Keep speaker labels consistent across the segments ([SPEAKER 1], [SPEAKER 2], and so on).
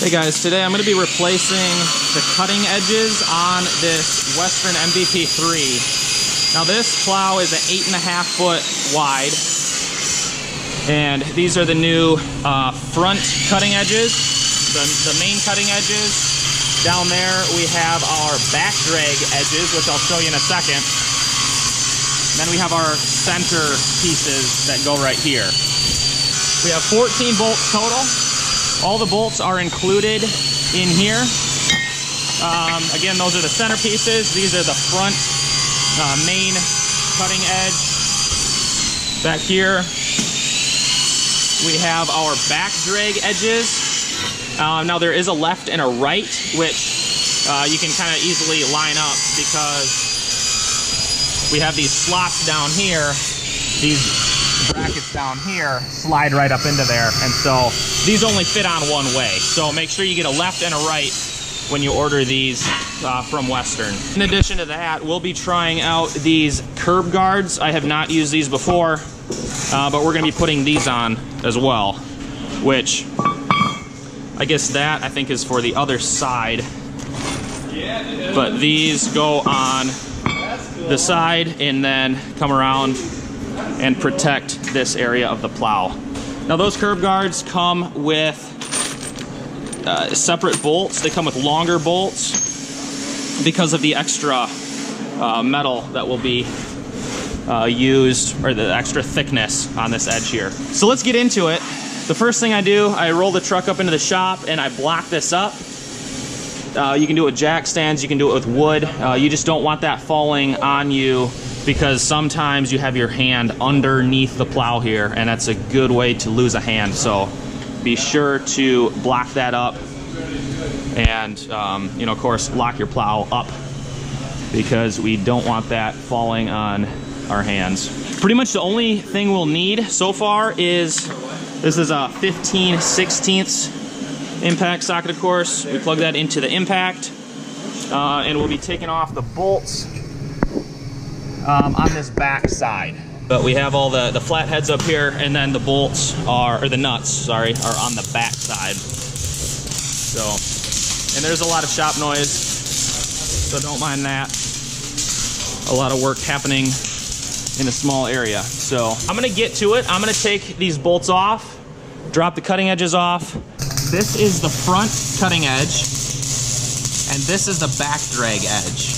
[SPEAKER 1] Hey guys, today I'm going to be replacing the cutting edges on this Western MVP3. Now this plow is an 8.5 foot wide, and these are the new front cutting edges, the main cutting edges. Down there we have our back drag edges, which I'll show you in a second. And then we have our center pieces that go right here. We have 14 bolts total. All the bolts are included in here. Again, those are the center pieces. These are the front main cutting edge. Back here, we have our back drag edges. Now there is a left and a right, which you can kind of easily line up because we have these slots down here. These brackets down here slide right up into there, and so these only fit on one way. So make sure you get a left and a right when you order these from Western. In addition to that, we'll be trying out these curb guards. I have not used these before, but we're going to be putting these on as well, which I guess that I think is for the other side. But these go on the side and then come around and protect this area of the plow. Now those curb guards come with separate bolts. They come with longer bolts because of the extra metal that will be used, or the extra thickness on this edge here. So let's get into it. The first thing I do, I roll the truck up into the shop and I block this up. You can do it with jack stands, you can do it with wood. You just don't want that falling on you, because sometimes you have your hand underneath the plow here, and that's a good way to lose a hand. So be sure to block that up, and you know, of course, lock your plow up, because we don't want that falling on our hands. Pretty much the only thing we'll need so far is, this is a 15/16 impact socket, of course. We plug that into the impact, and we'll be taking off the bolts on this back side. But we have all the flat heads up here, and then the bolts are, or the nuts, sorry, are on the back side. So, and there's a lot of shop noise, so don't mind that. A lot of work happening in a small area. So I'm gonna get to it. I'm gonna take these bolts off, drop the cutting edges off. This is the front cutting edge, and this is the back drag edge.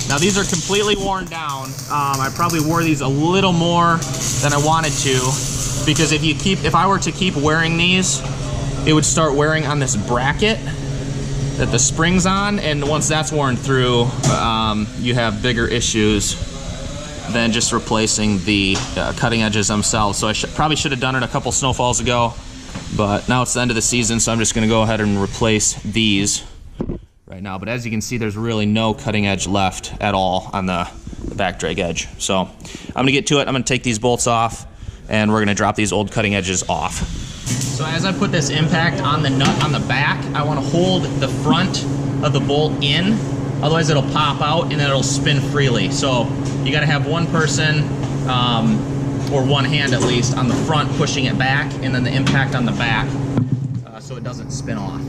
[SPEAKER 1] Now these are completely worn down. I probably wore these a little more than I wanted to, because if I were to keep wearing these, it would start wearing on this bracket that the spring's on, and once that's worn through, you have bigger issues than just replacing the cutting edges themselves. So I probably should have done it a couple snowfalls ago, but now it's the end of the season, so I'm just gonna go ahead and replace these right now. But as you can see, there's really no cutting edge left at all on the back drag edge. So I'm gonna get to it. I'm gonna take these bolts off, and we're gonna drop these old cutting edges off. So as I put this impact on the nut on the back, I wanna hold the front of the bolt in, otherwise it'll pop out and then it'll spin freely. So you gotta have one person, or one hand at least, on the front pushing it back, and then the impact on the back, so it doesn't spin off.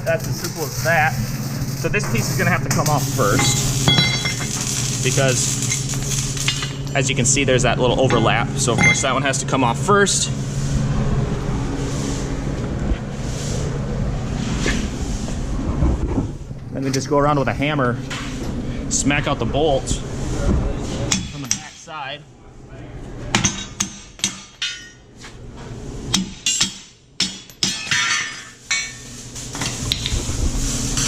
[SPEAKER 1] That's as simple as that. So this piece is gonna have to come off first, because as you can see, there's that little overlap. So of course that one has to come off first. And then just go around with a hammer, smack out the bolt on the back side.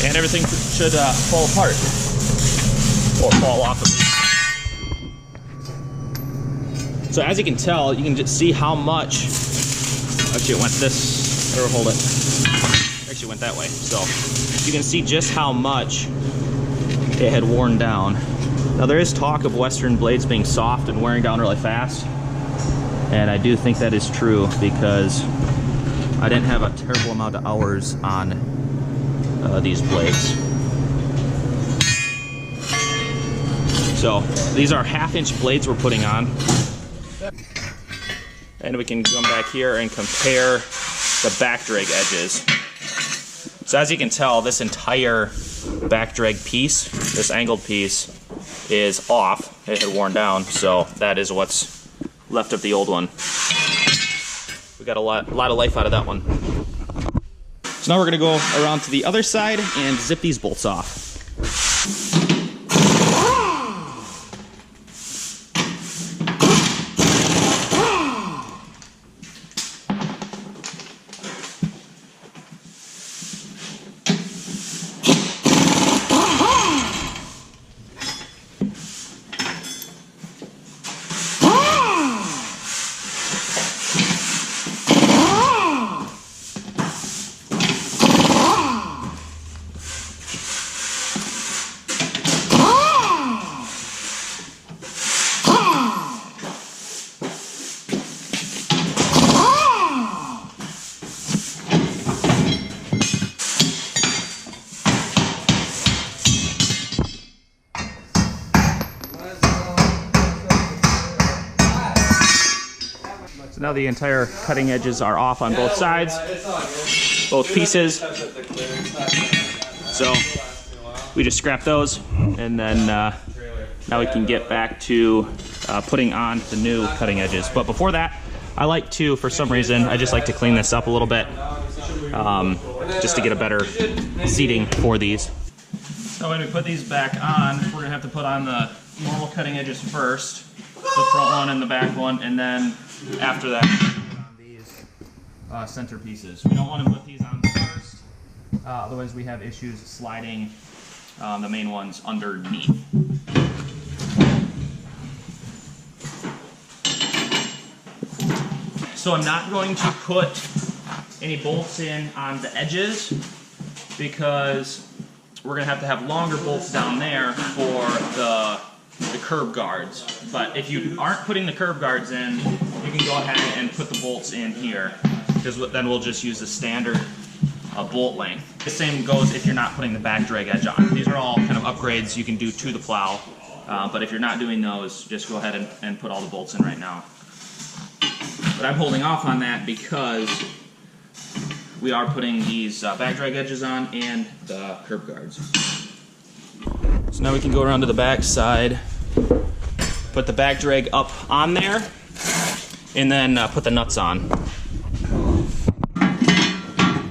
[SPEAKER 1] And everything should fall apart, or fall off at least. So as you can tell, you can just see how much Actually, it went this, or hold it. Actually, it went that way. So you can see just how much it had worn down. Now there is talk of Western blades being soft and wearing down really fast, and I do think that is true because I didn't have a terrible amount of hours on these blades. So these are 1/2-inch blades we're putting on, and we can come back here and compare the back drag edges. So as you can tell, this entire back drag piece, this angled piece, is off. It had worn down, so that is what's left of the old one. We got a lot of life out of that one. So now we're gonna go around to the other side and zip these bolts off. So now the entire cutting edges are off on both sides, both pieces. So we just scrap those, and then now we can get back to putting on the new cutting edges. But before that, I like to, for some reason, I just like to clean this up a little bit, just to get a better seating for these. So when we put these back on, we're gonna have to put on the normal cutting edges first, the front one and the back one, and then after that, on these center pieces. We don't want to put these on first, otherwise we have issues sliding the main ones underneath. So I'm not going to put any bolts in on the edges because we're going to have longer bolts down there for the curb guards. But if you aren't putting the curb guards in, you can go ahead and put the bolts in here, because then we'll just use the standard bolt length. The same goes if you're not putting the back drag edge on. These are all kind of upgrades you can do to the plow, but if you're not doing those, just go ahead and put all the bolts in right now. But I'm holding off on that because we are putting these back drag edges on and the curb guards. So now we can go around to the back side, put the back drag up on there, and then put the nuts on.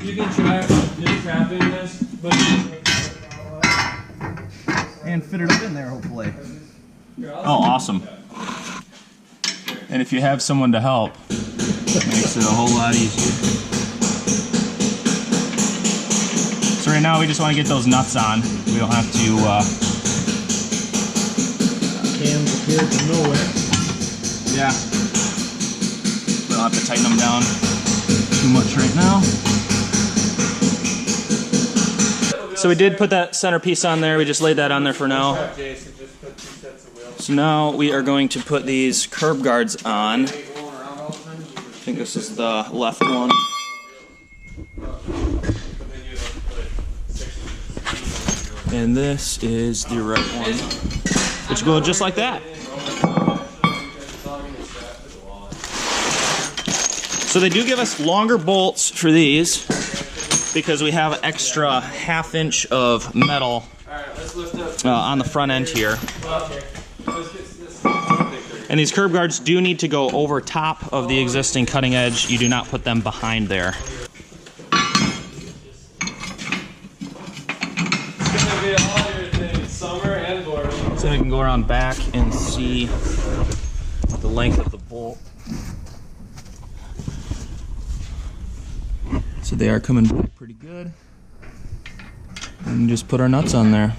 [SPEAKER 2] You can try just trapping this, but
[SPEAKER 1] and fit it up in there, hopefully. Oh, awesome. And if you have someone to help, it makes it a whole lot easier. So right now we just want to get those nuts on. We don't have to
[SPEAKER 2] cams appear from nowhere.
[SPEAKER 1] yeah. We don't have to tighten them down too much right now. So we did put that center piece on there. We just laid that on there for now. So now we are going to put these curb guards on. I think this is the left one. And this is the right one, which go just like that. So they do give us longer bolts for these because we have an extra 1/2 inch of metal on the front end here. And these curb guards do need to go over top of the existing cutting edge. You do not put them behind there. So we can go around back and see the length of the bolt. So they are coming back pretty good. And just put our nuts on there.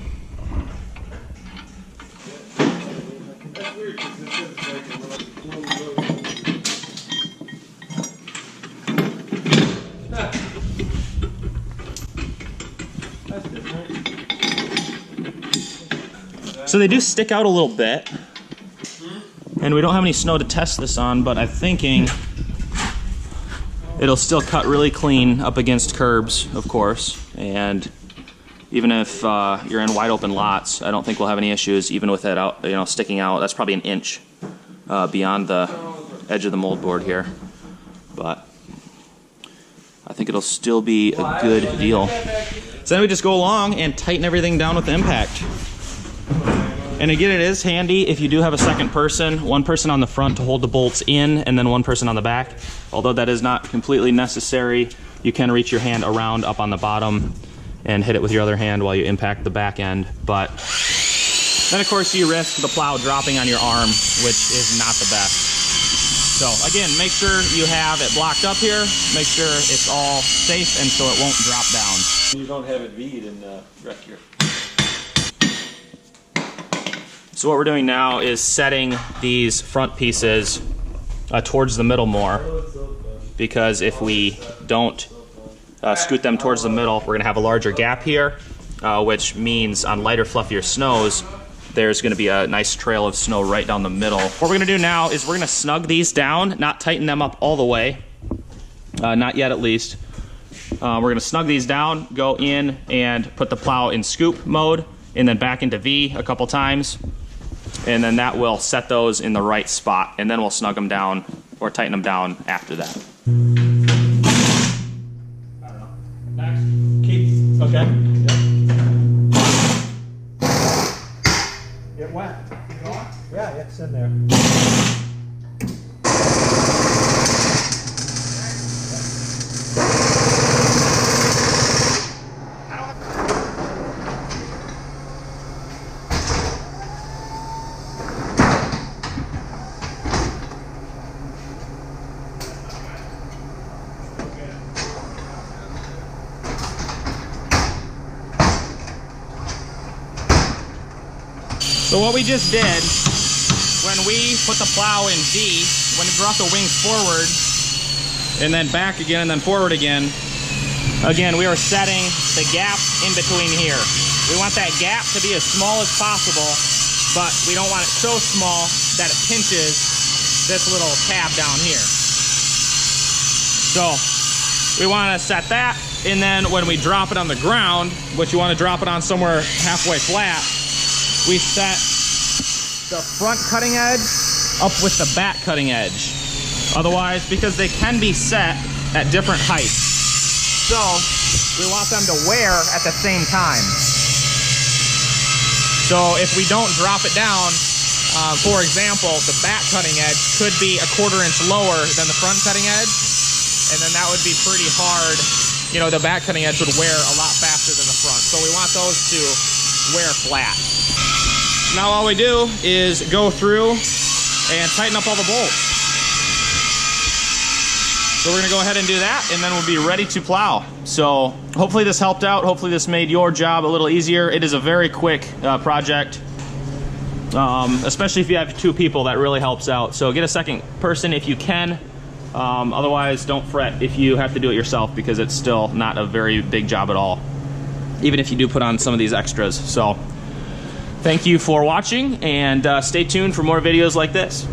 [SPEAKER 1] So they do stick out a little bit. And we don't have any snow to test this on, but I'm thinking it'll still cut really clean up against curbs, of course. And even if you're in wide open lots, I don't think we'll have any issues, even with it out, sticking out. That's probably an inch beyond the edge of the mold board here. But I think it'll still be a good deal. So then we just go along and tighten everything down with the impact. And again, it is handy if you do have a second person, one person on the front to hold the bolts in and then one person on the back. Although that is not completely necessary, you can reach your hand around up on the bottom and hit it with your other hand while you impact the back end. But then of course you risk the plow dropping on your arm, which is not the best. So again, make sure you have it blocked up here, make sure it's all safe and so it won't drop down.
[SPEAKER 2] You don't have it V'd and wreck your...
[SPEAKER 1] So what we're doing now is setting these front pieces towards the middle more, because if we don't scoot them towards the middle, we're going to have a larger gap here, which means on lighter, fluffier snows, there's going to be a nice trail of snow right down the middle. What we're going to do now is we're going to snug these down, not tighten them up all the way, not yet at least. We're going to snug these down, go in and put the plow in scoop mode, and then back into V a couple times. And then that will set those in the right spot, and then we'll snug them down or tighten them down after that. I don't know. Next. Keep. Okay.
[SPEAKER 3] Yep. Get wet. Yeah, it's in there.
[SPEAKER 1] So what we just did, when we put the plow in V, when it brought the wings forward, and then back again, and then forward again, we are setting the gap in between here. We want that gap to be as small as possible, but we don't want it so small that it pinches this little tab down here. So we want to set that, and then when we drop it on the ground, which you want to drop it on somewhere halfway flat, we set the front cutting edge up with the back cutting edge. Otherwise, because they can be set at different heights. So we want them to wear at the same time. So if we don't drop it down, for example, the back cutting edge could be a 1/4 inch lower than the front cutting edge. And then that would be pretty hard. The back cutting edge would wear a lot faster than the front. So we want those to wear flat. Now all we do is go through and tighten up all the bolts. So we're gonna go ahead and do that, and then we'll be ready to plow. So hopefully this helped out. Hopefully this made your job a little easier. It is a very quick project, especially if you have 2 people, that really helps out. So get a second person if you can. Otherwise, don't fret if you have to do it yourself, because it's still not a very big job at all, even if you do put on some of these extras. So thank you for watching, and stay tuned for more videos like this.